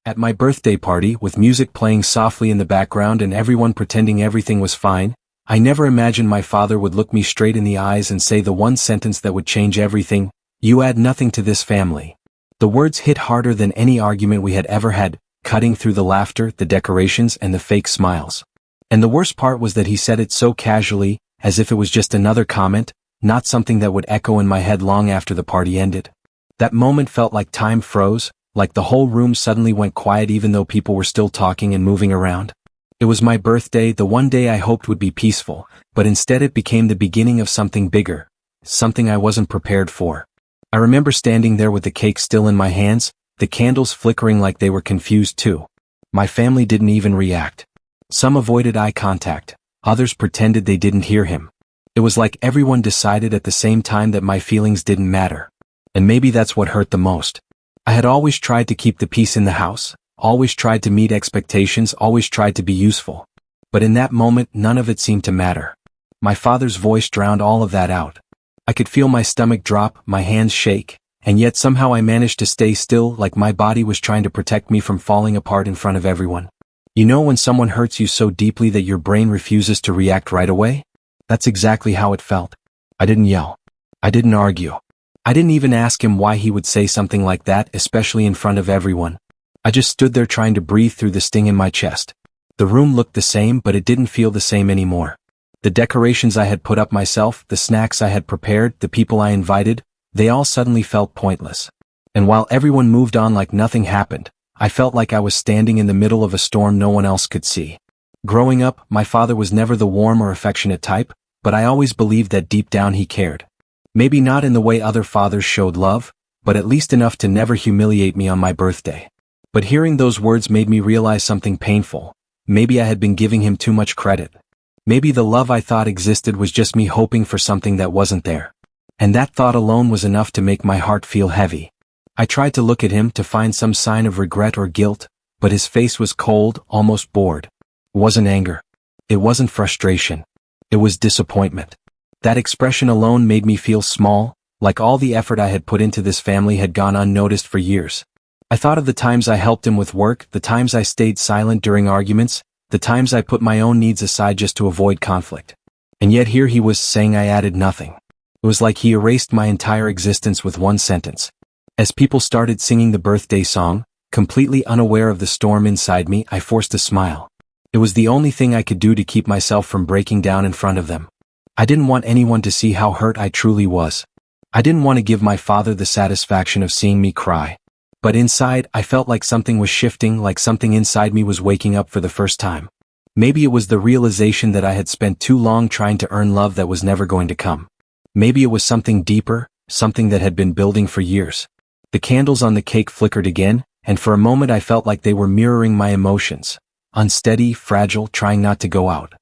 At my birthday party, with music playing softly in the background and everyone pretending everything was fine, I never imagined my father would look me straight in the eyes and say the one sentence that would change everything: "You add nothing to this family." The words hit harder than any argument we had ever had, cutting through the laughter, the decorations, and the fake smiles. And the worst part was that he said it so casually, as if it was just another comment, not something that would echo in my head long after the party ended. That moment felt like time froze, like the whole room suddenly went quiet even though people were still talking and moving around. It was my birthday, the one day I hoped would be peaceful, but instead it became the beginning of something bigger, something I wasn't prepared for. I remember standing there with the cake still in my hands, the candles flickering like they were confused too. My family didn't even react. Some avoided eye contact, others pretended they didn't hear him. It was like everyone decided at the same time that my feelings didn't matter. And maybe that's what hurt the most. I had always tried to keep the peace in the house, always tried to meet expectations, always tried to be useful. But in that moment, none of it seemed to matter. My father's voice drowned all of that out. I could feel my stomach drop, my hands shake, and yet somehow I managed to stay still, like my body was trying to protect me from falling apart in front of everyone. You know when someone hurts you so deeply that your brain refuses to react right away? That's exactly how it felt. I didn't yell. I didn't argue. I didn't even ask him why he would say something like that, especially in front of everyone. I just stood there trying to breathe through the sting in my chest. The room looked the same, but it didn't feel the same anymore. The decorations I had put up myself, the snacks I had prepared, the people I invited, they all suddenly felt pointless. And while everyone moved on like nothing happened, I felt like I was standing in the middle of a storm no one else could see. Growing up, my father was never the warm or affectionate type, but I always believed that deep down he cared. Maybe not in the way other fathers showed love, but at least enough to never humiliate me on my birthday. But hearing those words made me realize something painful. Maybe I had been giving him too much credit. Maybe the love I thought existed was just me hoping for something that wasn't there. And that thought alone was enough to make my heart feel heavy. I tried to look at him to find some sign of regret or guilt, but his face was cold, almost bored. It wasn't anger. It wasn't frustration. It was disappointment. That expression alone made me feel small, like all the effort I had put into this family had gone unnoticed for years. I thought of the times I helped him with work, the times I stayed silent during arguments, the times I put my own needs aside just to avoid conflict. And yet here he was saying I added nothing. It was like he erased my entire existence with one sentence. As people started singing the birthday song, completely unaware of the storm inside me, I forced a smile. It was the only thing I could do to keep myself from breaking down in front of them. I didn't want anyone to see how hurt I truly was. I didn't want to give my father the satisfaction of seeing me cry. But inside, I felt like something was shifting, like something inside me was waking up for the first time. Maybe it was the realization that I had spent too long trying to earn love that was never going to come. Maybe it was something deeper, something that had been building for years. The candles on the cake flickered again, and for a moment I felt like they were mirroring my emotions. Unsteady, fragile, trying not to go out.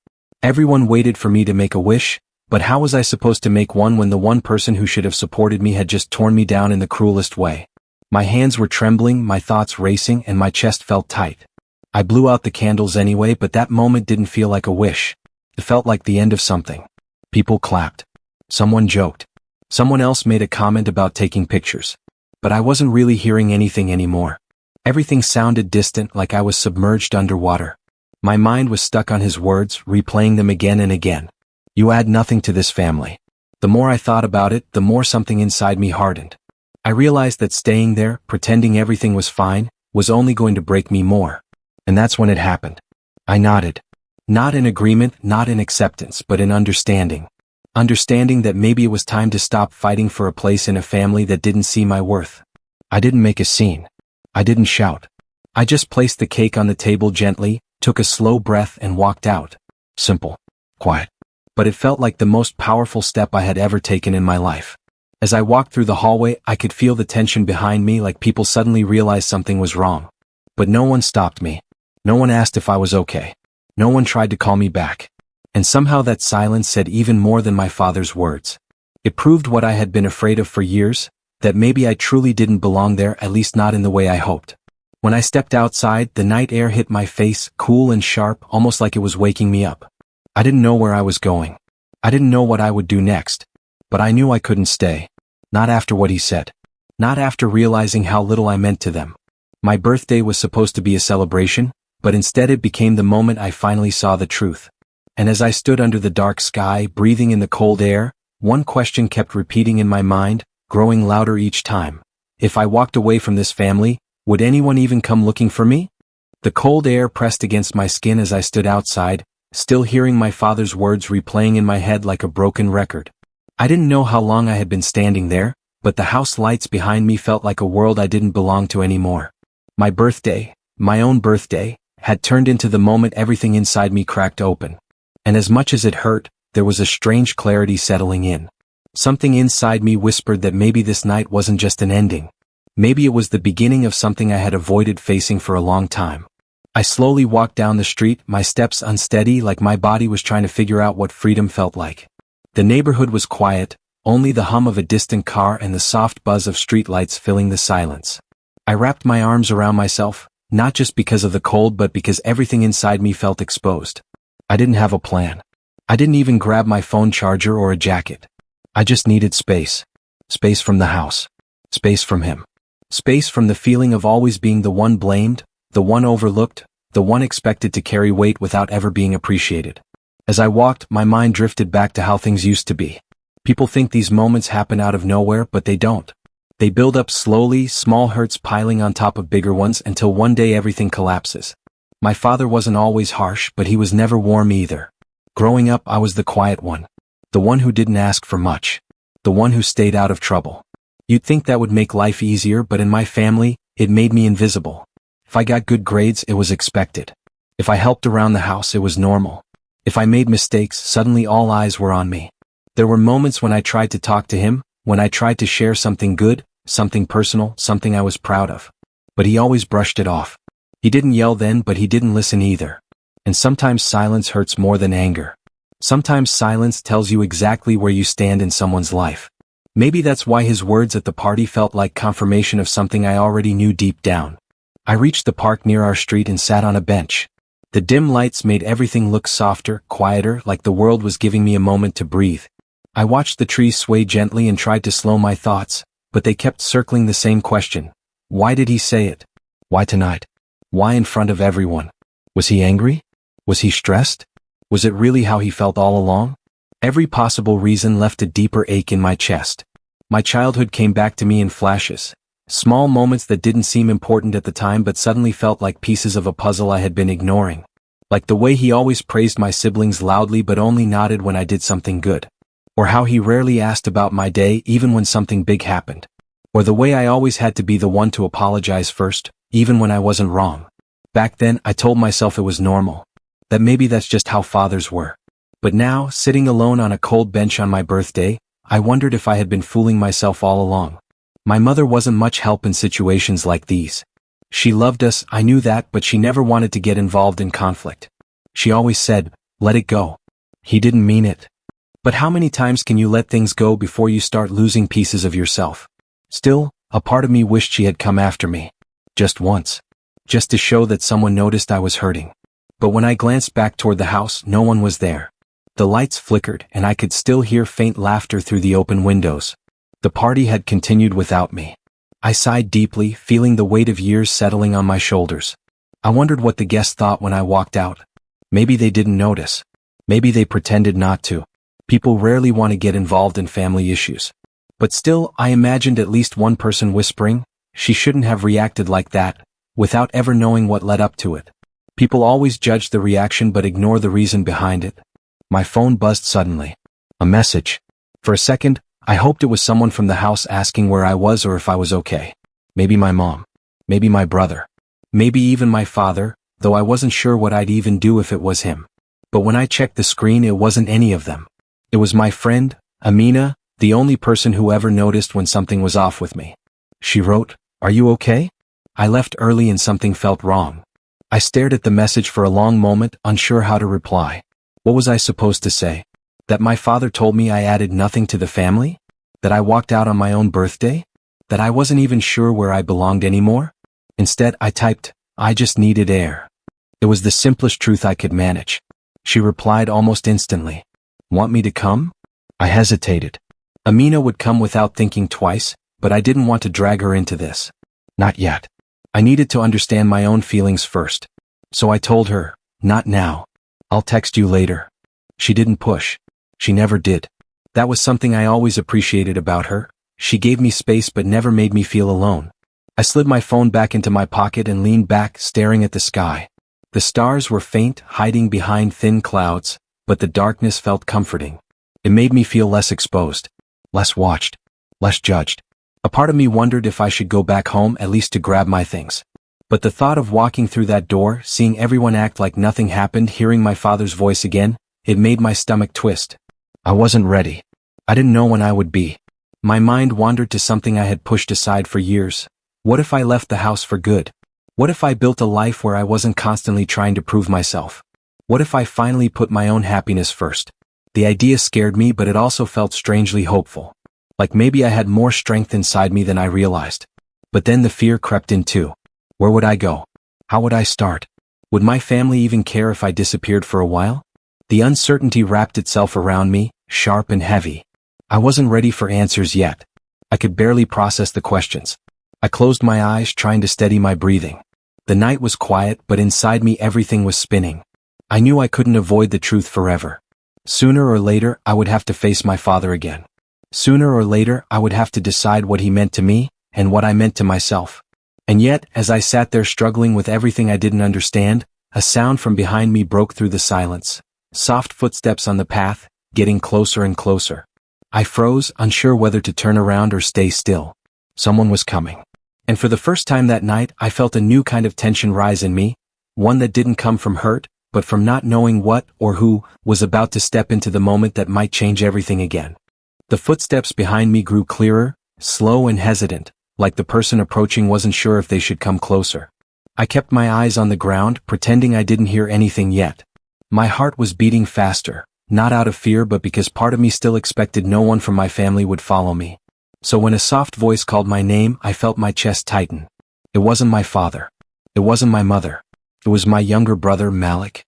Everyone waited for me to make a wish, but how was I supposed to make one when the one person who should have supported me had just torn me down in the cruelest way? My hands were trembling, my thoughts racing, and my chest felt tight. I blew out the candles anyway, but that moment didn't feel like a wish. It felt like the end of something. People clapped. Someone joked. Someone else made a comment about taking pictures. But I wasn't really hearing anything anymore. Everything sounded distant, like I was submerged underwater. My mind was stuck on his words, replaying them again and again. You add nothing to this family. The more I thought about it, the more something inside me hardened. I realized that staying there, pretending everything was fine, was only going to break me more. And that's when it happened. I nodded. Not in agreement, not in acceptance, but in understanding. Understanding that maybe it was time to stop fighting for a place in a family that didn't see my worth. I didn't make a scene. I didn't shout. I just placed the cake on the table gently, took a slow breath and walked out. Simple. Quiet. But it felt like the most powerful step I had ever taken in my life. As I walked through the hallway, I could feel the tension behind me, like people suddenly realized something was wrong. But no one stopped me. No one asked if I was okay. No one tried to call me back. And somehow that silence said even more than my father's words. It proved what I had been afraid of for years, that maybe I truly didn't belong there, at least not in the way I hoped. When I stepped outside, the night air hit my face, cool and sharp, almost like it was waking me up. I didn't know where I was going. I didn't know what I would do next. But I knew I couldn't stay. Not after what he said. Not after realizing how little I meant to them. My birthday was supposed to be a celebration, but instead it became the moment I finally saw the truth. And as I stood under the dark sky, breathing in the cold air, one question kept repeating in my mind, growing louder each time. If I walked away from this family, would anyone even come looking for me? The cold air pressed against my skin as I stood outside, still hearing my father's words replaying in my head like a broken record. I didn't know how long I had been standing there, but the house lights behind me felt like a world I didn't belong to anymore. My birthday, my own birthday, had turned into the moment everything inside me cracked open. And as much as it hurt, there was a strange clarity settling in. Something inside me whispered that maybe this night wasn't just an ending. Maybe it was the beginning of something I had avoided facing for a long time. I slowly walked down the street, my steps unsteady like my body was trying to figure out what freedom felt like. The neighborhood was quiet, only the hum of a distant car and the soft buzz of streetlights filling the silence. I wrapped my arms around myself, not just because of the cold but because everything inside me felt exposed. I didn't have a plan. I didn't even grab my phone charger or a jacket. I just needed space. Space from the house. Space from him. Space from the feeling of always being the one blamed, the one overlooked, the one expected to carry weight without ever being appreciated. As I walked, my mind drifted back to how things used to be. People think these moments happen out of nowhere, but they don't. They build up slowly, small hurts piling on top of bigger ones until one day everything collapses. My father wasn't always harsh, but he was never warm either. Growing up, I was the quiet one. The one who didn't ask for much. The one who stayed out of trouble. You'd think that would make life easier, but in my family, it made me invisible. If I got good grades, it was expected. If I helped around the house, it was normal. If I made mistakes, suddenly all eyes were on me. There were moments when I tried to talk to him, when I tried to share something good, something personal, something I was proud of. But he always brushed it off. He didn't yell then, but he didn't listen either. And sometimes silence hurts more than anger. Sometimes silence tells you exactly where you stand in someone's life. Maybe that's why his words at the party felt like confirmation of something I already knew deep down. I reached the park near our street and sat on a bench. The dim lights made everything look softer, quieter, like the world was giving me a moment to breathe. I watched the trees sway gently and tried to slow my thoughts, but they kept circling the same question. Why did he say it? Why tonight? Why in front of everyone? Was he angry? Was he stressed? Was it really how he felt all along? Every possible reason left a deeper ache in my chest. My childhood came back to me in flashes. Small moments that didn't seem important at the time but suddenly felt like pieces of a puzzle I had been ignoring. Like the way he always praised my siblings loudly but only nodded when I did something good. Or how he rarely asked about my day even when something big happened. Or the way I always had to be the one to apologize first, even when I wasn't wrong. Back then, I told myself it was normal. That maybe that's just how fathers were. But now, sitting alone on a cold bench on my birthday, I wondered if I had been fooling myself all along. My mother wasn't much help in situations like these. She loved us, I knew that, but she never wanted to get involved in conflict. She always said, "Let it go." He didn't mean it. But how many times can you let things go before you start losing pieces of yourself? Still, a part of me wished she had come after me. Just once. Just to show that someone noticed I was hurting. But when I glanced back toward the house, no one was there. The lights flickered, and I could still hear faint laughter through the open windows. The party had continued without me. I sighed deeply, feeling the weight of years settling on my shoulders. I wondered what the guests thought when I walked out. Maybe they didn't notice. Maybe they pretended not to. People rarely want to get involved in family issues. But still, I imagined at least one person whispering, "She shouldn't have reacted like that," without ever knowing what led up to it. People always judge the reaction but ignore the reason behind it. My phone buzzed suddenly. A message. For a second, I hoped it was someone from the house asking where I was or if I was okay. Maybe my mom. Maybe my brother. Maybe even my father, though I wasn't sure what I'd even do if it was him. But when I checked the screen, it wasn't any of them. It was my friend, Amina, the only person who ever noticed when something was off with me. She wrote, "Are you okay?" I left early and something felt wrong. I stared at the message for a long moment, unsure how to reply. What was I supposed to say? That my father told me I added nothing to the family? That I walked out on my own birthday? That I wasn't even sure where I belonged anymore? Instead, I typed, "I just needed air." It was the simplest truth I could manage. She replied almost instantly. "Want me to come?" I hesitated. Amina would come without thinking twice, but I didn't want to drag her into this. Not yet. I needed to understand my own feelings first. So I told her, "Not now. I'll text you later." She didn't push. She never did. That was something I always appreciated about her. She gave me space but never made me feel alone. I slid my phone back into my pocket and leaned back, staring at the sky. The stars were faint, hiding behind thin clouds, but the darkness felt comforting. It made me feel less exposed, less watched, less judged. A part of me wondered if I should go back home at least to grab my things. But the thought of walking through that door, seeing everyone act like nothing happened, hearing my father's voice again, it made my stomach twist. I wasn't ready. I didn't know when I would be. My mind wandered to something I had pushed aside for years. What if I left the house for good? What if I built a life where I wasn't constantly trying to prove myself? What if I finally put my own happiness first? The idea scared me, but it also felt strangely hopeful. Like maybe I had more strength inside me than I realized. But then the fear crept in too. Where would I go? How would I start? Would my family even care if I disappeared for a while? The uncertainty wrapped itself around me, sharp and heavy. I wasn't ready for answers yet. I could barely process the questions. I closed my eyes, trying to steady my breathing. The night was quiet, but inside me everything was spinning. I knew I couldn't avoid the truth forever. Sooner or later, I would have to face my father again. Sooner or later, I would have to decide what he meant to me, and what I meant to myself. And yet, as I sat there struggling with everything I didn't understand, a sound from behind me broke through the silence. Soft footsteps on the path, getting closer and closer. I froze, unsure whether to turn around or stay still. Someone was coming. And for the first time that night, I felt a new kind of tension rise in me, one that didn't come from hurt, but from not knowing what or who was about to step into the moment that might change everything again. The footsteps behind me grew clearer, slow and hesitant, like the person approaching wasn't sure if they should come closer. I kept my eyes on the ground, pretending I didn't hear anything yet. My heart was beating faster, not out of fear but because part of me still expected no one from my family would follow me. So when a soft voice called my name, I felt my chest tighten. It wasn't my father. It wasn't my mother. It was my younger brother, Malik.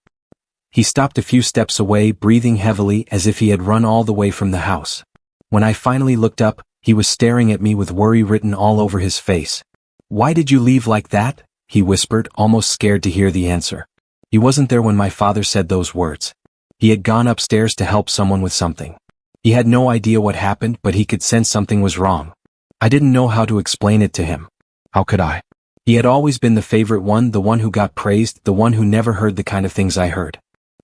He stopped a few steps away, breathing heavily as if he had run all the way from the house. When I finally looked up, he was staring at me with worry written all over his face. "Why did you leave like that?" he whispered, almost scared to hear the answer. He wasn't there when my father said those words. He had gone upstairs to help someone with something. He had no idea what happened, but he could sense something was wrong. I didn't know how to explain it to him. How could I? He had always been the favorite one, the one who got praised, the one who never heard the kind of things I heard.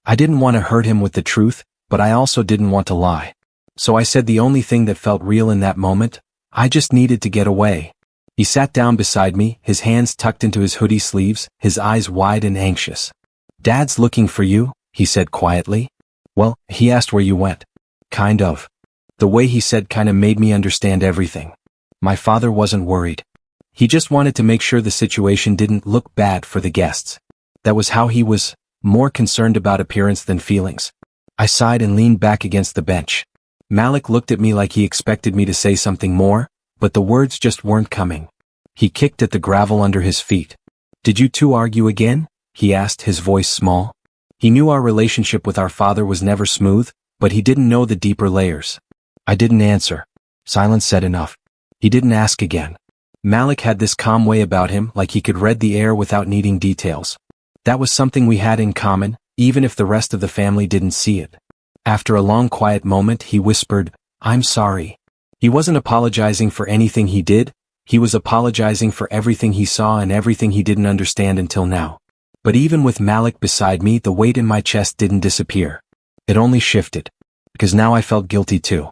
I didn't want to hurt him with the truth, but I also didn't want to lie. So I said the only thing that felt real in that moment: I just needed to get away. He sat down beside me, his hands tucked into his hoodie sleeves, his eyes wide and anxious. "Dad's looking for you," he said quietly. "Well," he asked, "where you went?" "Kind of." The way he said kind of made me understand everything. My father wasn't worried. He just wanted to make sure the situation didn't look bad for the guests. That was how he was, more concerned about appearance than feelings. I sighed and leaned back against the bench. Malik looked at me like he expected me to say something more, but the words just weren't coming. He kicked at the gravel under his feet. "Did you two argue again?" he asked, his voice small. He knew our relationship with our father was never smooth, but he didn't know the deeper layers. I didn't answer. Silence said enough. He didn't ask again. Malik had this calm way about him, like he could read the air without needing details. That was something we had in common, even if the rest of the family didn't see it. After a long quiet moment, he whispered, "I'm sorry." He wasn't apologizing for anything he did, he was apologizing for everything he saw and everything he didn't understand until now. But even with Malik beside me, the weight in my chest didn't disappear. It only shifted. Because now I felt guilty too.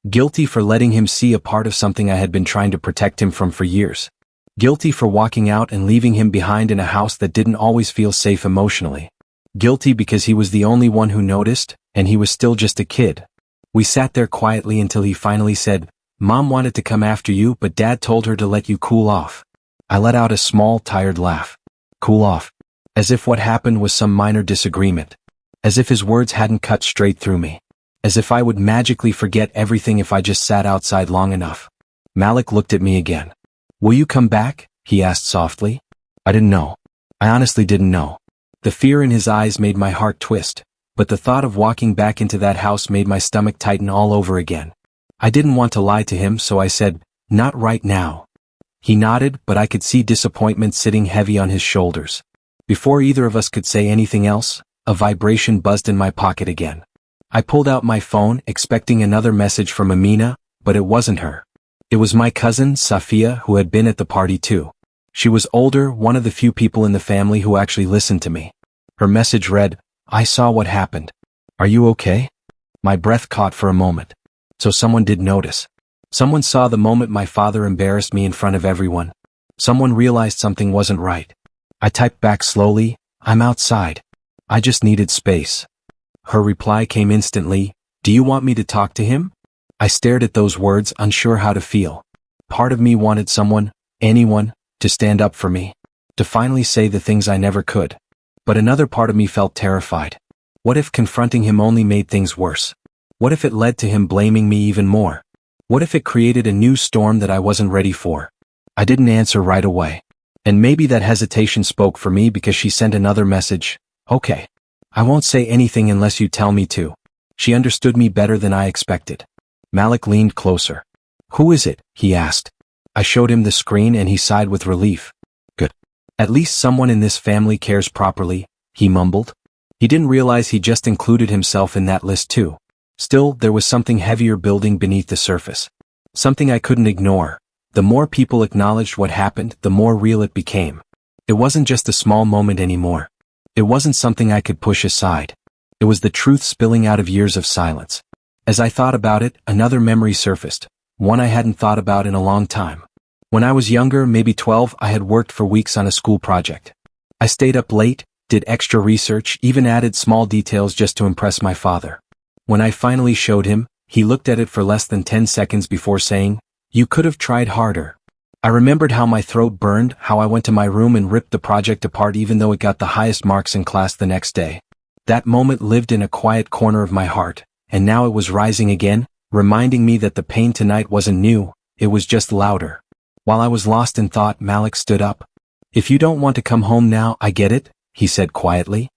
Guilty for letting him see a part of something I had been trying to protect him from for years. Guilty for walking out and leaving him behind in a house that didn't always feel safe emotionally. Guilty because he was the only one who noticed, and he was still just a kid. We sat there quietly until he finally said, "Mom wanted to come after you, but Dad told her to let you cool off." I let out a small, tired laugh. Cool off. As if what happened was some minor disagreement. As if his words hadn't cut straight through me. As if I would magically forget everything if I just sat outside long enough. Malik looked at me again. "Will you come back?" he asked softly. I didn't know. I honestly didn't know. The fear in his eyes made my heart twist, but the thought of walking back into that house made my stomach tighten all over again. I didn't want to lie to him, so I said, "Not right now." He nodded, but I could see disappointment sitting heavy on his shoulders. Before either of us could say anything else, a vibration buzzed in my pocket again. I pulled out my phone, expecting another message from Amina, but it wasn't her. It was my cousin, Safia, who had been at the party too. She was older, one of the few people in the family who actually listened to me. Her message read, "I saw what happened. Are you okay?" My breath caught for a moment. So someone did notice. Someone saw the moment my father embarrassed me in front of everyone. Someone realized something wasn't right. I typed back slowly, "I'm outside. I just needed space." Her reply came instantly, "Do you want me to talk to him?" I stared at those words, unsure how to feel. Part of me wanted someone, anyone, to stand up for me. To finally say the things I never could. But another part of me felt terrified. What if confronting him only made things worse? What if it led to him blaming me even more? What if it created a new storm that I wasn't ready for? I didn't answer right away. And maybe that hesitation spoke for me because she sent another message, "Okay. I won't say anything unless you tell me to." She understood me better than I expected. Malik leaned closer. "Who is it?" he asked. I showed him the screen and he sighed with relief. "Good. At least someone in this family cares properly," he mumbled. He didn't realize he just included himself in that list too. Still, there was something heavier building beneath the surface. Something I couldn't ignore. The more people acknowledged what happened, the more real it became. It wasn't just a small moment anymore. It wasn't something I could push aside. It was the truth spilling out of years of silence. As I thought about it, another memory surfaced, one I hadn't thought about in a long time. When I was younger, maybe 12, I had worked for weeks on a school project. I stayed up late, did extra research, even added small details just to impress my father. When I finally showed him, he looked at it for less than 10 seconds before saying, "You could have tried harder." I remembered how my throat burned, how I went to my room and ripped the project apart even though it got the highest marks in class the next day. That moment lived in a quiet corner of my heart, and now it was rising again, reminding me that the pain tonight wasn't new, it was just louder. While I was lost in thought, Malik stood up. "If you don't want to come home now, I get it," he said quietly.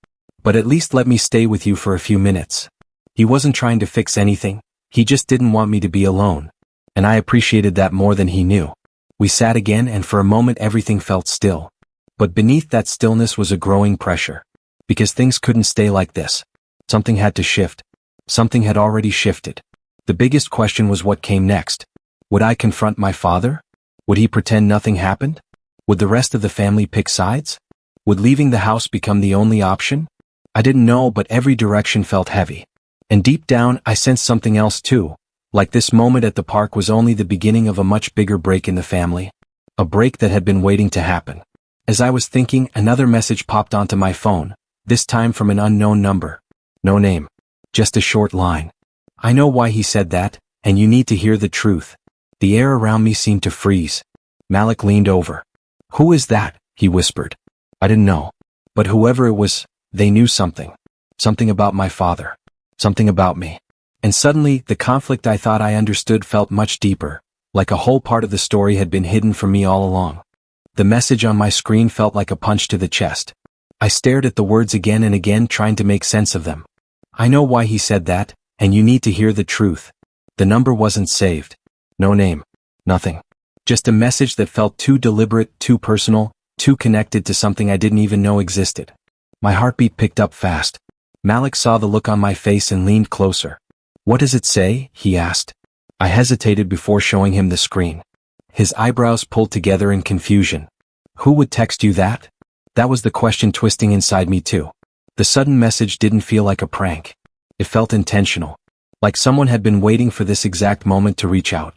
"But at least let me stay with you for a few minutes." He wasn't trying to fix anything, he just didn't want me to be alone. And I appreciated that more than he knew. We sat again and for a moment everything felt still. But beneath that stillness was a growing pressure. Because things couldn't stay like this. Something had to shift. Something had already shifted. The biggest question was what came next. Would I confront my father? Would he pretend nothing happened? Would the rest of the family pick sides? Would leaving the house become the only option? I didn't know, but every direction felt heavy. And deep down, I sensed something else too. Like this moment at the park was only the beginning of a much bigger break in the family. A break that had been waiting to happen. As I was thinking, another message popped onto my phone, this time from an unknown number. No name. Just a short line. "I know why he said that, and you need to hear the truth." The air around me seemed to freeze. Malik leaned over. "Who is that?" he whispered. I didn't know. But whoever it was, they knew something. Something about my father. Something about me. And suddenly, the conflict I thought I understood felt much deeper, like a whole part of the story had been hidden from me all along. The message on my screen felt like a punch to the chest. I stared at the words again and again, trying to make sense of them. "I know why he said that, and you need to hear the truth." The number wasn't saved. No name. Nothing. Just a message that felt too deliberate, too personal, too connected to something I didn't even know existed. My heartbeat picked up fast. Malik saw the look on my face and leaned closer. "What does it say?" he asked. I hesitated before showing him the screen. His eyebrows pulled together in confusion. "Who would text you that?" That was the question twisting inside me too. The sudden message didn't feel like a prank. It felt intentional. Like someone had been waiting for this exact moment to reach out.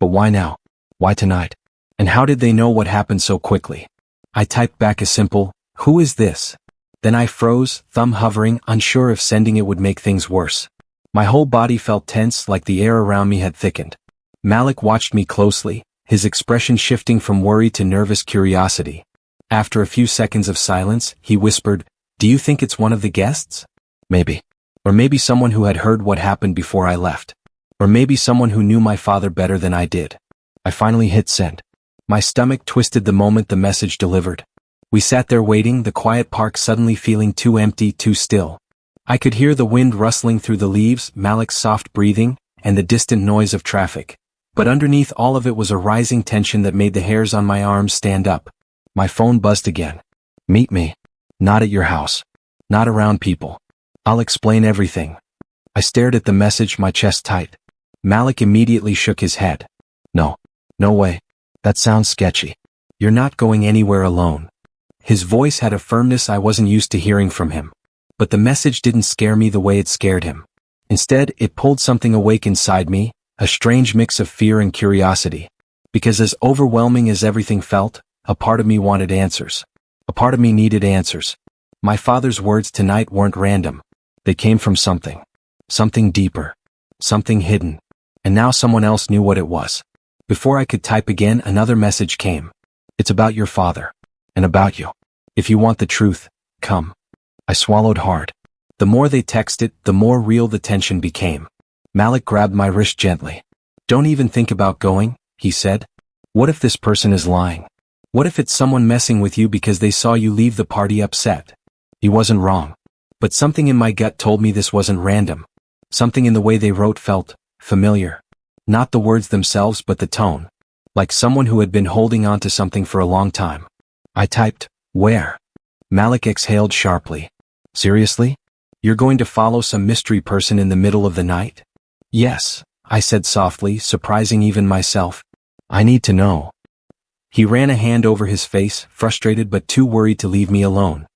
But why now? Why tonight? And how did they know what happened so quickly? I typed back a simple, "Who is this?" Then I froze, thumb hovering, unsure if sending it would make things worse. My whole body felt tense, like the air around me had thickened. Malik watched me closely, his expression shifting from worry to nervous curiosity. After a few seconds of silence, he whispered, "Do you think it's one of the guests?" Maybe. Or maybe someone who had heard what happened before I left. Or maybe someone who knew my father better than I did. I finally hit send. My stomach twisted the moment the message delivered. We sat there waiting, the quiet park suddenly feeling too empty, too still. I could hear the wind rustling through the leaves, Malik's soft breathing, and the distant noise of traffic. But underneath all of it was a rising tension that made the hairs on my arms stand up. My phone buzzed again. Meet me. Not at your house. Not around people. I'll explain everything. I stared at the message, my chest tight. Malik immediately shook his head. No. No way. That sounds sketchy. You're not going anywhere alone. His voice had a firmness I wasn't used to hearing from him. But the message didn't scare me the way it scared him. Instead, it pulled something awake inside me, a strange mix of fear and curiosity. Because as overwhelming as everything felt, a part of me wanted answers. A part of me needed answers. My father's words tonight weren't random. They came from something. Something deeper. Something hidden. And now someone else knew what it was. Before I could type again, another message came. It's about your father. And about you. If you want the truth, come. I swallowed hard. The more they texted, the more real the tension became. Malik grabbed my wrist gently. Don't even think about going, he said. What if this person is lying? What if it's someone messing with you because they saw you leave the party upset? He wasn't wrong. But something in my gut told me this wasn't random. Something in the way they wrote felt familiar. Not the words themselves but the tone. Like someone who had been holding on to something for a long time. I typed, where? Malik exhaled sharply. Seriously? You're going to follow some mystery person in the middle of the night? Yes, I said softly, surprising even myself. I need to know. He ran a hand over his face, frustrated but too worried to leave me alone.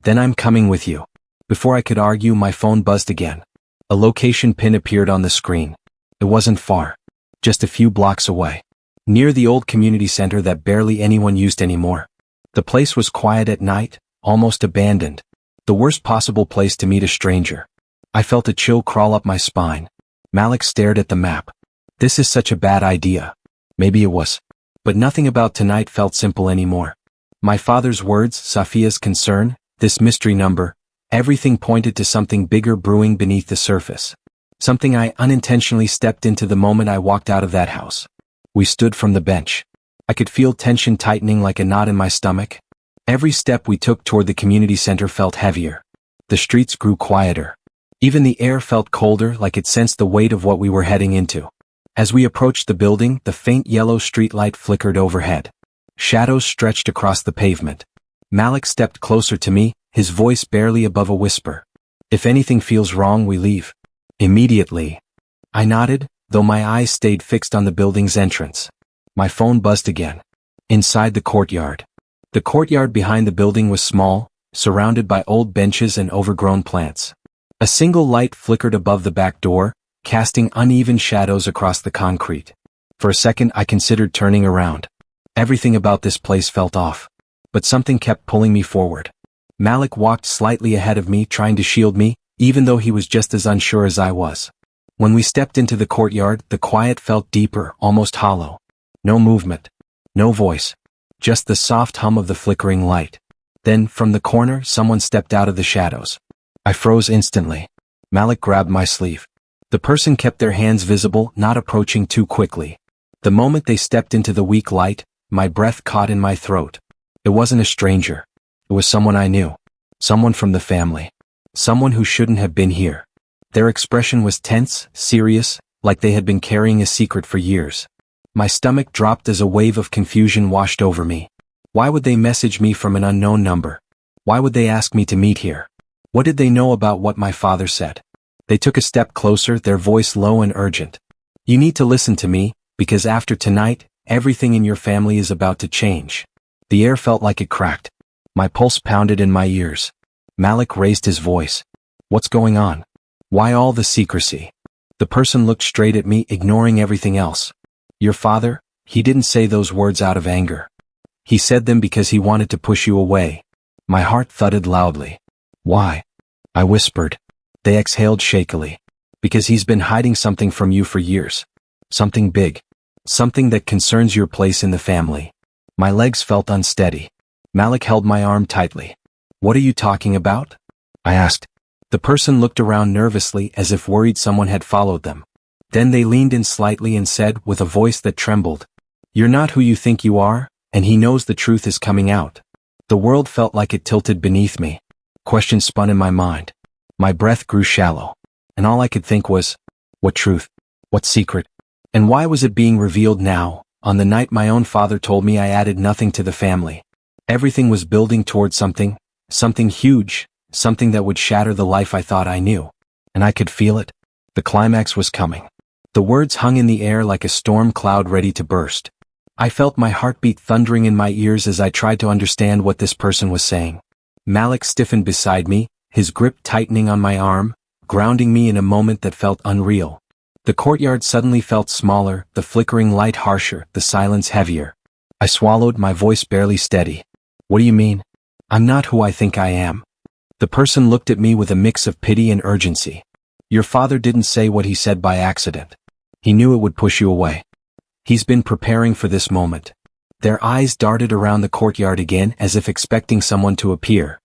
Then I'm coming with you. Before I could argue, my phone buzzed again. A location pin appeared on the screen. It wasn't far. Just a few blocks away. Near the old community center that barely anyone used anymore. The place was quiet at night, almost abandoned. The worst possible place to meet a stranger. I felt a chill crawl up my spine. Malik stared at the map. This is such a bad idea. Maybe it was. But nothing about tonight felt simple anymore. My father's words, Safia's concern, this mystery number, everything pointed to something bigger brewing beneath the surface. Something I unintentionally stepped into the moment I walked out of that house. We stood from the bench. I could feel tension tightening like a knot in my stomach. Every step we took toward the community center felt heavier. The streets grew quieter. Even the air felt colder, like it sensed the weight of what we were heading into. As we approached the building, the faint yellow streetlight flickered overhead. Shadows stretched across the pavement. Malik stepped closer to me, his voice barely above a whisper. If anything feels wrong, we leave. Immediately. I nodded, though my eyes stayed fixed on the building's entrance. My phone buzzed again. Inside the courtyard. The courtyard behind the building was small, surrounded by old benches and overgrown plants. A single light flickered above the back door, casting uneven shadows across the concrete. For a second I considered turning around. Everything about this place felt off. But something kept pulling me forward. Malik walked slightly ahead of me, trying to shield me, even though he was just as unsure as I was. When we stepped into the courtyard, the quiet felt deeper, almost hollow. No movement. No voice. Just the soft hum of the flickering light. Then, from the corner, someone stepped out of the shadows. I froze instantly. Malik grabbed my sleeve. The person kept their hands visible, not approaching too quickly. The moment they stepped into the weak light, my breath caught in my throat. It wasn't a stranger. It was someone I knew. Someone from the family. Someone who shouldn't have been here. Their expression was tense, serious, like they had been carrying a secret for years. My stomach dropped as a wave of confusion washed over me. Why would they message me from an unknown number? Why would they ask me to meet here? What did they know about what my father said? They took a step closer, their voice low and urgent. You need to listen to me, because after tonight, everything in your family is about to change. The air felt like it cracked. My pulse pounded in my ears. Malik raised his voice. What's going on? Why all the secrecy? The person looked straight at me, ignoring everything else. Your father? He didn't say those words out of anger. He said them because he wanted to push you away. My heart thudded loudly. Why? I whispered. They exhaled shakily. Because he's been hiding something from you for years. Something big. Something that concerns your place in the family. My legs felt unsteady. Malik held my arm tightly. What are you talking about? I asked. The person looked around nervously as if worried someone had followed them. Then they leaned in slightly and said with a voice that trembled, You're not who you think you are, and he knows the truth is coming out. The world felt like it tilted beneath me. Questions spun in my mind. My breath grew shallow. And all I could think was, what truth? What secret? And why was it being revealed now, on the night my own father told me I added nothing to the family? Everything was building toward something huge, something that would shatter the life I thought I knew. And I could feel it. The climax was coming. The words hung in the air like a storm cloud ready to burst. I felt my heartbeat thundering in my ears as I tried to understand what this person was saying. Malik stiffened beside me, his grip tightening on my arm, grounding me in a moment that felt unreal. The courtyard suddenly felt smaller, the flickering light harsher, the silence heavier. I swallowed, my voice barely steady. What do you mean? I'm not who I think I am. The person looked at me with a mix of pity and urgency. Your father didn't say what he said by accident. He knew it would push you away. He's been preparing for this moment. Their eyes darted around the courtyard again as if expecting someone to appear.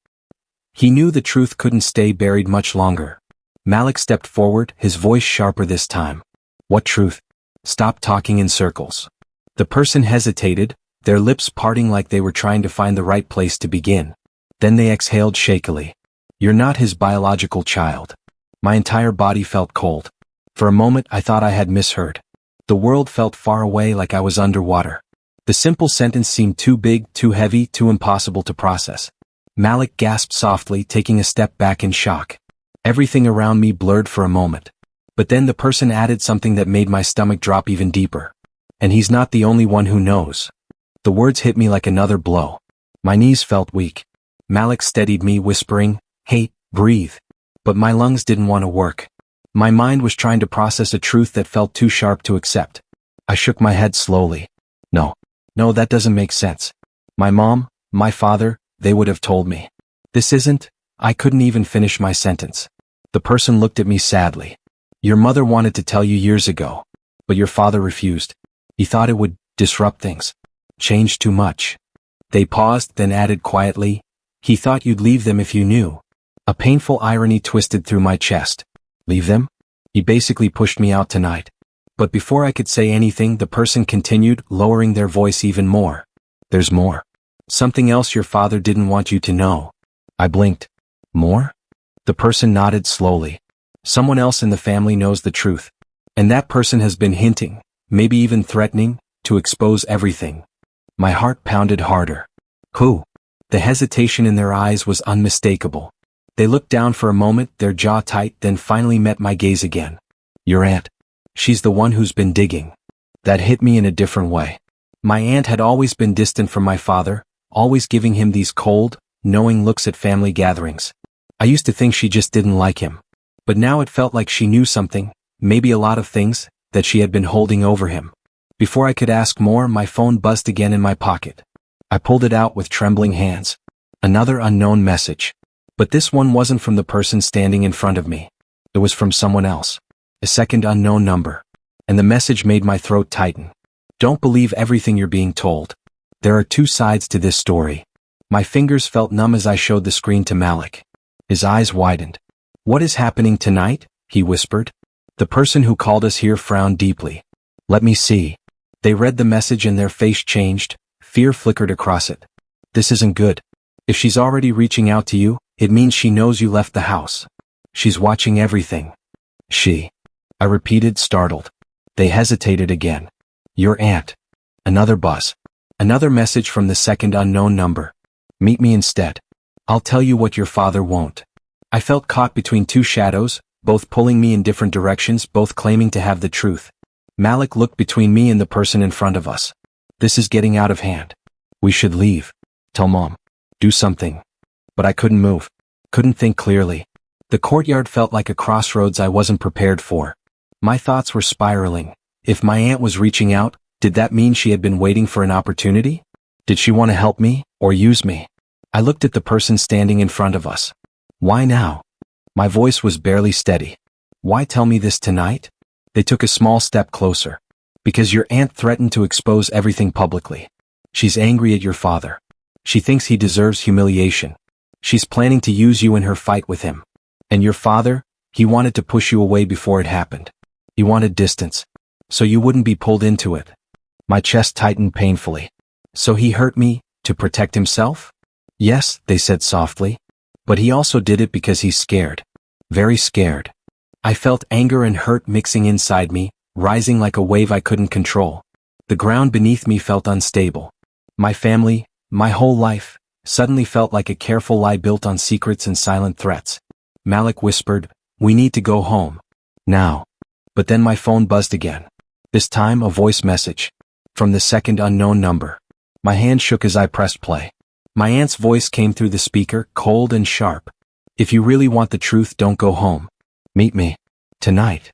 He knew the truth couldn't stay buried much longer. Malik stepped forward, his voice sharper this time. What truth? Stop talking in circles. The person hesitated, their lips parting like they were trying to find the right place to begin. Then they exhaled shakily. You're not his biological child. My entire body felt cold. For a moment I thought I had misheard. The world felt far away, like I was underwater. The simple sentence seemed too big, too heavy, too impossible to process. Malik gasped softly, taking a step back in shock. Everything around me blurred for a moment. But then the person added something that made my stomach drop even deeper. And he's not the only one who knows. The words hit me like another blow. My knees felt weak. Malik steadied me, whispering, "Hey, breathe." But my lungs didn't want to work. My mind was trying to process a truth that felt too sharp to accept. I shook my head slowly. No, that doesn't make sense. My mom, my father, they would have told me. This isn't. I couldn't even finish my sentence. The person looked at me sadly. Your mother wanted to tell you years ago, but your father refused. He thought it would disrupt things. Change too much. They paused, then added quietly, he thought you'd leave them if you knew. A painful irony twisted through my chest. Leave them? He basically pushed me out tonight. But before I could say anything, the person continued, lowering their voice even more. There's more. Something else your father didn't want you to know. I blinked. More? The person nodded slowly. Someone else in the family knows the truth. And that person has been hinting, maybe even threatening, to expose everything. My heart pounded harder. Who? The hesitation in their eyes was unmistakable. They looked down for a moment, their jaw tight, then finally met my gaze again. Your aunt. She's the one who's been digging. That hit me in a different way. My aunt had always been distant from my father, always giving him these cold, knowing looks at family gatherings. I used to think she just didn't like him. But now it felt like she knew something, maybe a lot of things, that she had been holding over him. Before I could ask more, my phone buzzed again in my pocket. I pulled it out with trembling hands. Another unknown message. But this one wasn't from the person standing in front of me. It was from someone else. A second unknown number. And the message made my throat tighten. Don't believe everything you're being told. There are two sides to this story. My fingers felt numb as I showed the screen to Malik. His eyes widened. What is happening tonight? He whispered. The person who called us here frowned deeply. Let me see. They read the message and their face changed. Fear flickered across it. This isn't good. If she's already reaching out to you, it means she knows you left the house. She's watching everything. She. I repeated, startled. They hesitated again. Your aunt. Another buzz. Another message from the second unknown number. Meet me instead. I'll tell you what your father won't. I felt caught between two shadows, both pulling me in different directions, both claiming to have the truth. Malik looked between me and the person in front of us. This is getting out of hand. We should leave. Tell Mom. Do something. But I couldn't move. Couldn't think clearly. The courtyard felt like a crossroads I wasn't prepared for. My thoughts were spiraling. If my aunt was reaching out, did that mean she had been waiting for an opportunity? Did she want to help me, or use me? I looked at the person standing in front of us. Why now? My voice was barely steady. Why tell me this tonight? They took a small step closer. Because your aunt threatened to expose everything publicly. She's angry at your father. She thinks he deserves humiliation. She's planning to use you in her fight with him. And your father, he wanted to push you away before it happened. He wanted distance. So you wouldn't be pulled into it. My chest tightened painfully. So he hurt me, to protect himself? Yes, they said softly. But he also did it because he's scared. Very scared. I felt anger and hurt mixing inside me, rising like a wave I couldn't control. The ground beneath me felt unstable. My family, my whole life, suddenly felt like a careful lie built on secrets and silent threats. Malik whispered, "We need to go home. Now." But then my phone buzzed again. This time a voice message. From the second unknown number. My hand shook as I pressed play. My aunt's voice came through the speaker, cold and sharp. "If you really want the truth, don't go home. Meet me. Tonight."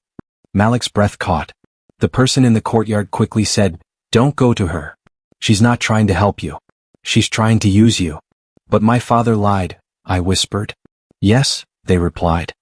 Malik's breath caught. The person in the courtyard quickly said, "Don't go to her. She's not trying to help you. She's trying to use you." "But my father lied," I whispered. "Yes," they replied.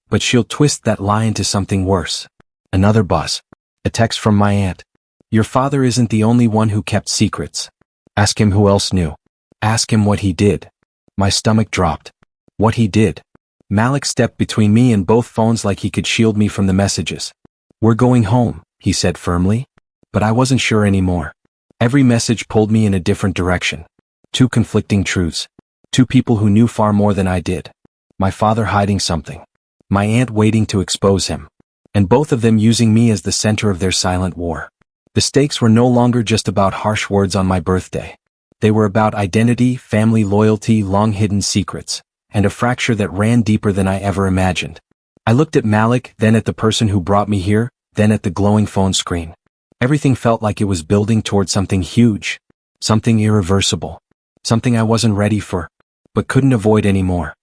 "But she'll twist that lie into something worse." Another buzz. A text from my aunt. "Your father isn't the only one who kept secrets. Ask him who else knew. Ask him what he did." My stomach dropped. What he did? Malik stepped between me and both phones like he could shield me from the messages. "We're going home," he said firmly. But I wasn't sure anymore. Every message pulled me in a different direction. Two conflicting truths. Two people who knew far more than I did. My father hiding something. My aunt waiting to expose him. And both of them using me as the center of their silent war. The stakes were no longer just about harsh words on my birthday. They were about identity, family loyalty, long-hidden secrets, and a fracture that ran deeper than I ever imagined. I looked at Malik, then at the person who brought me here, then at the glowing phone screen. Everything felt like it was building toward something huge, something irreversible, something I wasn't ready for, but couldn't avoid anymore.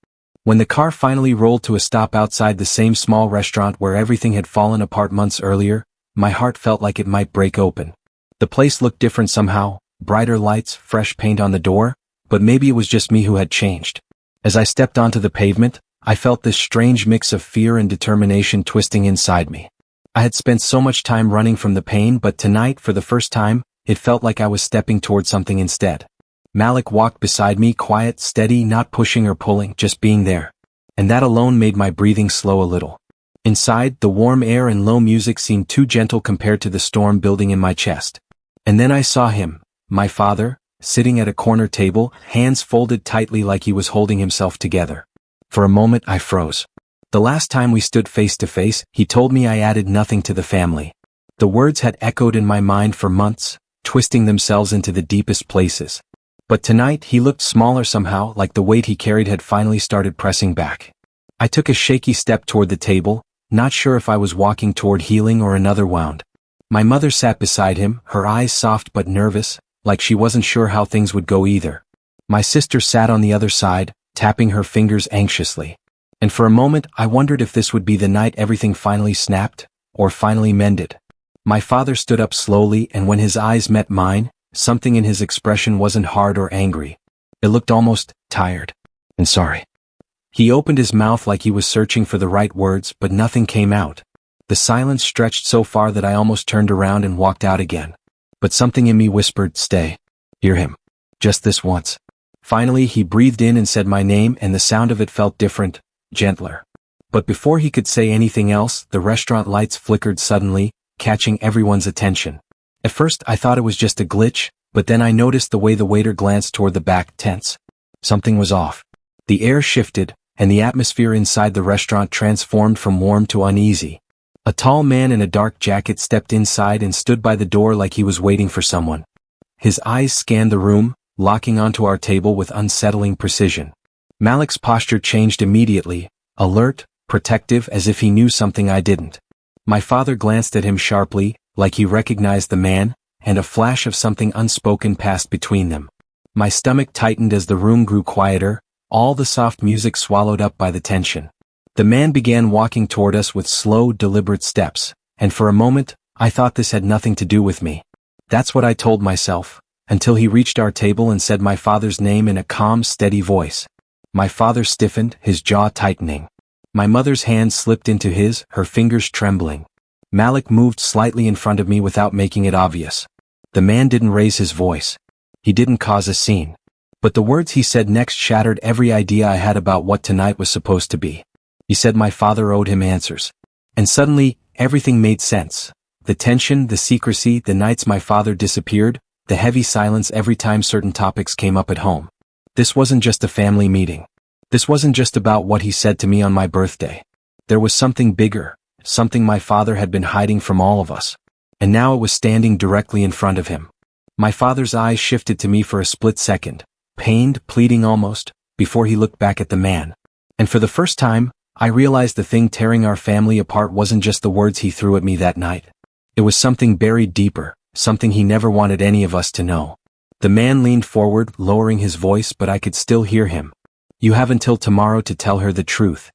When the car finally rolled to a stop outside the same small restaurant where everything had fallen apart months earlier, my heart felt like it might break open. The place looked different somehow, brighter lights, fresh paint on the door, but maybe it was just me who had changed. As I stepped onto the pavement, I felt this strange mix of fear and determination twisting inside me. I had spent so much time running from the pain, but tonight, for the first time, it felt like I was stepping toward something instead. Malik walked beside me, quiet, steady, not pushing or pulling, just being there. And that alone made my breathing slow a little. Inside, the warm air and low music seemed too gentle compared to the storm building in my chest. And then I saw him, my father, sitting at a corner table, hands folded tightly like he was holding himself together. For a moment I froze. The last time we stood face to face, he told me I added nothing to the family. The words had echoed in my mind for months, twisting themselves into the deepest places. But tonight he looked smaller somehow, like the weight he carried had finally started pressing back. I took a shaky step toward the table, not sure if I was walking toward healing or another wound. My mother sat beside him, her eyes soft but nervous, like she wasn't sure how things would go either. My sister sat on the other side, tapping her fingers anxiously. And for a moment I wondered if this would be the night everything finally snapped, or finally mended. My father stood up slowly, and when his eyes met mine, something in his expression wasn't hard or angry. It looked almost tired and sorry. He opened his mouth like he was searching for the right words, but nothing came out. The silence stretched so far that I almost turned around and walked out again. But something in me whispered, "Stay. Hear him. Just this once." Finally he breathed in and said my name, and the sound of it felt different, gentler. But before he could say anything else, the restaurant lights flickered suddenly, catching everyone's attention. At first I thought it was just a glitch, but then I noticed the way the waiter glanced toward the back, tense. Something was off. The air shifted, and the atmosphere inside the restaurant transformed from warm to uneasy. A tall man in a dark jacket stepped inside and stood by the door like he was waiting for someone. His eyes scanned the room, locking onto our table with unsettling precision. Malik's posture changed immediately, alert, protective, as if he knew something I didn't. My father glanced at him sharply, like he recognized the man, and a flash of something unspoken passed between them. My stomach tightened as the room grew quieter, all the soft music swallowed up by the tension. The man began walking toward us with slow, deliberate steps, and for a moment, I thought this had nothing to do with me. That's what I told myself, until he reached our table and said my father's name in a calm, steady voice. My father stiffened, his jaw tightening. My mother's hand slipped into his, her fingers trembling. Malik moved slightly in front of me without making it obvious. The man didn't raise his voice. He didn't cause a scene. But the words he said next shattered every idea I had about what tonight was supposed to be. He said my father owed him answers. And suddenly, everything made sense. The tension, the secrecy, the nights my father disappeared, the heavy silence every time certain topics came up at home. This wasn't just a family meeting. This wasn't just about what he said to me on my birthday. There was something bigger, something my father had been hiding from all of us. And now it was standing directly in front of him. My father's eyes shifted to me for a split second, pained, pleading almost, before he looked back at the man. And for the first time, I realized the thing tearing our family apart wasn't just the words he threw at me that night. It was something buried deeper, something he never wanted any of us to know. The man leaned forward, lowering his voice, but I could still hear him. "You have until tomorrow to tell her the truth."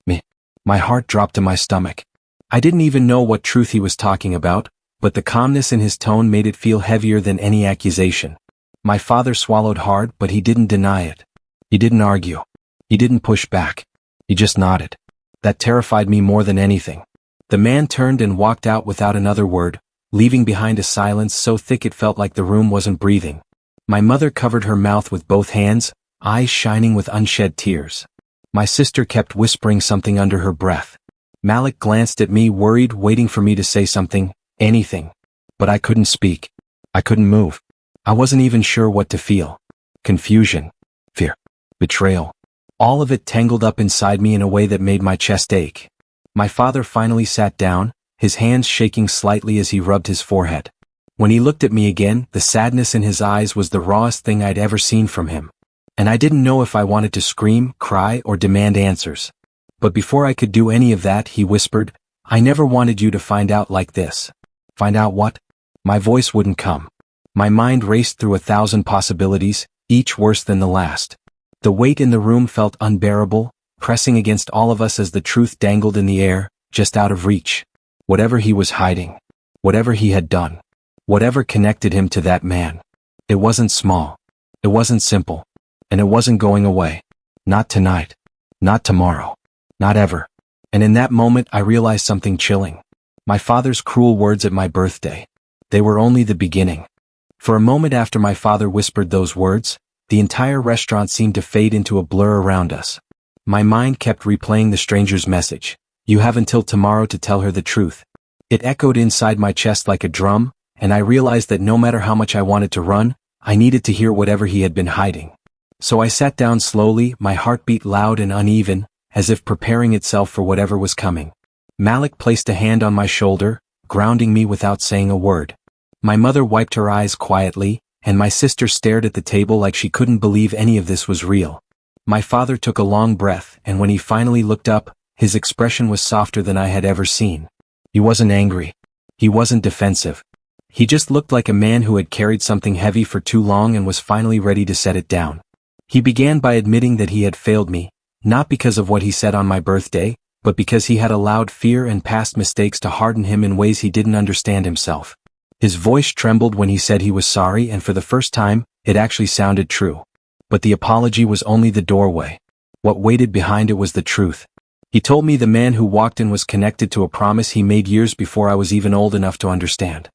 Me. My heart dropped to my stomach. I didn't even know what truth he was talking about, but the calmness in his tone made it feel heavier than any accusation. My father swallowed hard, but he didn't deny it. He didn't argue. He didn't push back. He just nodded. That terrified me more than anything. The man turned and walked out without another word, leaving behind a silence so thick it felt like the room wasn't breathing. My mother covered her mouth with both hands, eyes shining with unshed tears. My sister kept whispering something under her breath. Malik glanced at me, worried, waiting for me to say something, anything. But I couldn't speak. I couldn't move. I wasn't even sure what to feel. Confusion. Fear. Betrayal. All of it tangled up inside me in a way that made my chest ache. My father finally sat down, his hands shaking slightly as he rubbed his forehead. When he looked at me again, the sadness in his eyes was the rawest thing I'd ever seen from him. And I didn't know if I wanted to scream, cry, or demand answers. But before I could do any of that, he whispered, "I never wanted you to find out like this." Find out what? My voice wouldn't come. My mind raced through 1,000 possibilities, each worse than the last. The weight in the room felt unbearable, pressing against all of us as the truth dangled in the air, just out of reach. Whatever he was hiding, whatever he had done, whatever connected him to that man. It wasn't small. It wasn't simple. And it wasn't going away. Not tonight. Not tomorrow. Not ever. And in that moment I realized something chilling. My father's cruel words at my birthday. They were only the beginning. For a moment after my father whispered those words, the entire restaurant seemed to fade into a blur around us. My mind kept replaying the stranger's message. "You have until tomorrow to tell her the truth." It echoed inside my chest like a drum, and I realized that no matter how much I wanted to run, I needed to hear whatever he had been hiding. So I sat down slowly, my heartbeat loud and uneven, as if preparing itself for whatever was coming. Malik placed a hand on my shoulder, grounding me without saying a word. My mother wiped her eyes quietly, and my sister stared at the table like she couldn't believe any of this was real. My father took a long breath, and when he finally looked up, his expression was softer than I had ever seen. He wasn't angry. He wasn't defensive. He just looked like a man who had carried something heavy for too long and was finally ready to set it down. He began by admitting that he had failed me, not because of what he said on my birthday, but because he had allowed fear and past mistakes to harden him in ways he didn't understand himself. His voice trembled when he said he was sorry, and for the first time, it actually sounded true. But the apology was only the doorway. What waited behind it was the truth. He told me the man who walked in was connected to a promise he made years before I was even old enough to understand.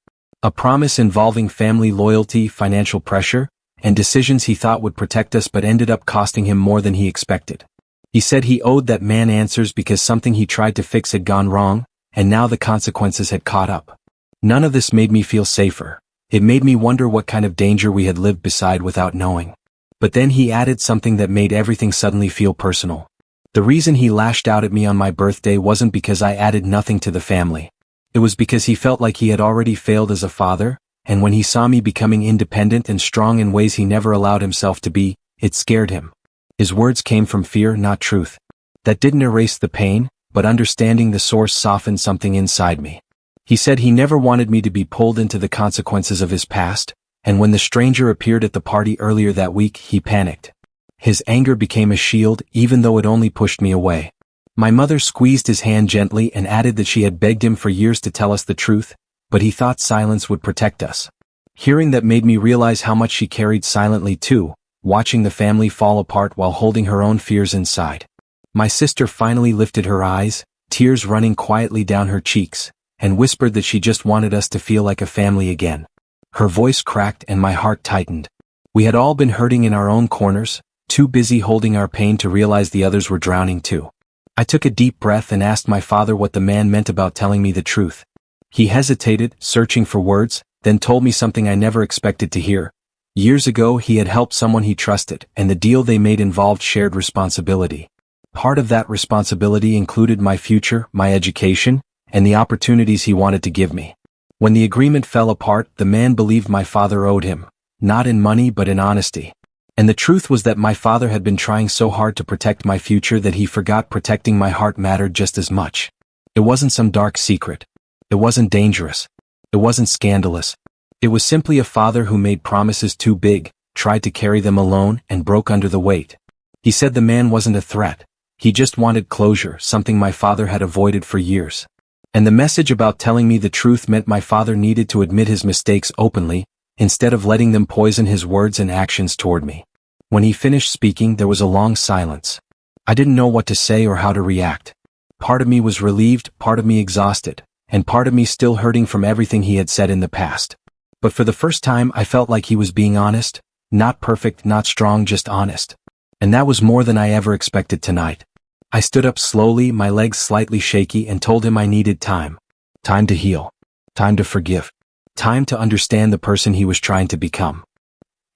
A promise involving family loyalty, financial pressure, and decisions he thought would protect us but ended up costing him more than he expected. He said he owed that man answers because something he tried to fix had gone wrong, and now the consequences had caught up. None of this made me feel safer. It made me wonder what kind of danger we had lived beside without knowing. But then he added something that made everything suddenly feel personal. The reason he lashed out at me on my birthday wasn't because I added nothing to the family. It was because he felt like he had already failed as a father, and when he saw me becoming independent and strong in ways he never allowed himself to be, it scared him. His words came from fear, not truth. That didn't erase the pain, but understanding the source softened something inside me. He said he never wanted me to be pulled into the consequences of his past, and when the stranger appeared at the party earlier that week, he panicked. His anger became a shield, even though it only pushed me away. My mother squeezed his hand gently and added that she had begged him for years to tell us the truth, but he thought silence would protect us. Hearing that made me realize how much she carried silently too, watching the family fall apart while holding her own fears inside. My sister finally lifted her eyes, tears running quietly down her cheeks, and whispered that she just wanted us to feel like a family again. Her voice cracked and my heart tightened. We had all been hurting in our own corners, too busy holding our pain to realize the others were drowning too. I took a deep breath and asked my father what the man meant about telling me the truth. He hesitated, searching for words, then told me something I never expected to hear. Years ago he had helped someone he trusted, and the deal they made involved shared responsibility. Part of that responsibility included my future, my education, and the opportunities he wanted to give me. When the agreement fell apart, the man believed my father owed him, not in money but in honesty. And the truth was that my father had been trying so hard to protect my future that he forgot protecting my heart mattered just as much. It wasn't some dark secret. It wasn't dangerous. It wasn't scandalous. It was simply a father who made promises too big, tried to carry them alone, and broke under the weight. He said the man wasn't a threat. He just wanted closure, something my father had avoided for years. And the message about telling me the truth meant my father needed to admit his mistakes openly, instead of letting them poison his words and actions toward me. When he finished speaking, there was a long silence. I didn't know what to say or how to react. Part of me was relieved, part of me exhausted, and part of me still hurting from everything he had said in the past. But for the first time, I felt like he was being honest, not perfect, not strong, just honest. And that was more than I ever expected tonight. I stood up slowly, my legs slightly shaky, and told him I needed time. Time to heal. Time to forgive. Time to understand the person he was trying to become.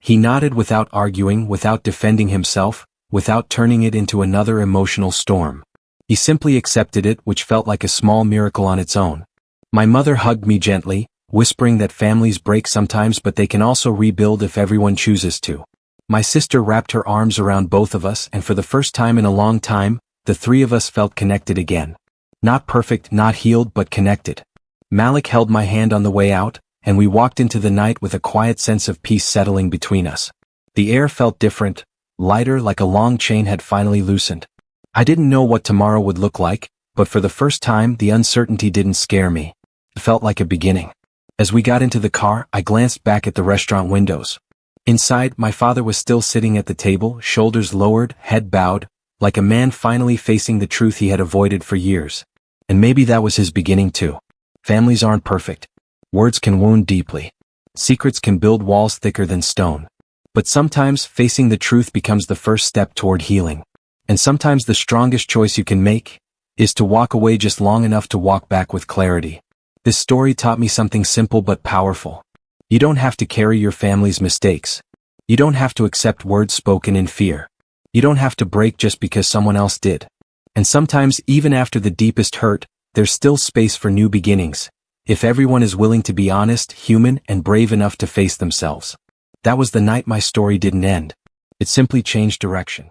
He nodded without arguing, without defending himself, without turning it into another emotional storm. He simply accepted it, which felt like a small miracle on its own. My mother hugged me gently, whispering that families break sometimes but they can also rebuild if everyone chooses to. My sister wrapped her arms around both of us, and for the first time in a long time, the three of us felt connected again. Not perfect, not healed, but connected. Malik held my hand on the way out, and we walked into the night with a quiet sense of peace settling between us. The air felt different, lighter, like a long chain had finally loosened. I didn't know what tomorrow would look like, but for the first time the uncertainty didn't scare me. It felt like a beginning. As we got into the car, I glanced back at the restaurant windows. Inside, my father was still sitting at the table, shoulders lowered, head bowed, like a man finally facing the truth he had avoided for years. And maybe that was his beginning too. Families aren't perfect. Words can wound deeply. Secrets can build walls thicker than stone. But sometimes facing the truth becomes the first step toward healing. And sometimes the strongest choice you can make is to walk away just long enough to walk back with clarity. This story taught me something simple but powerful. You don't have to carry your family's mistakes. You don't have to accept words spoken in fear. You don't have to break just because someone else did. And sometimes, even after the deepest hurt, there's still space for new beginnings, if everyone is willing to be honest, human, and brave enough to face themselves. That was the night my story didn't end. It simply changed direction.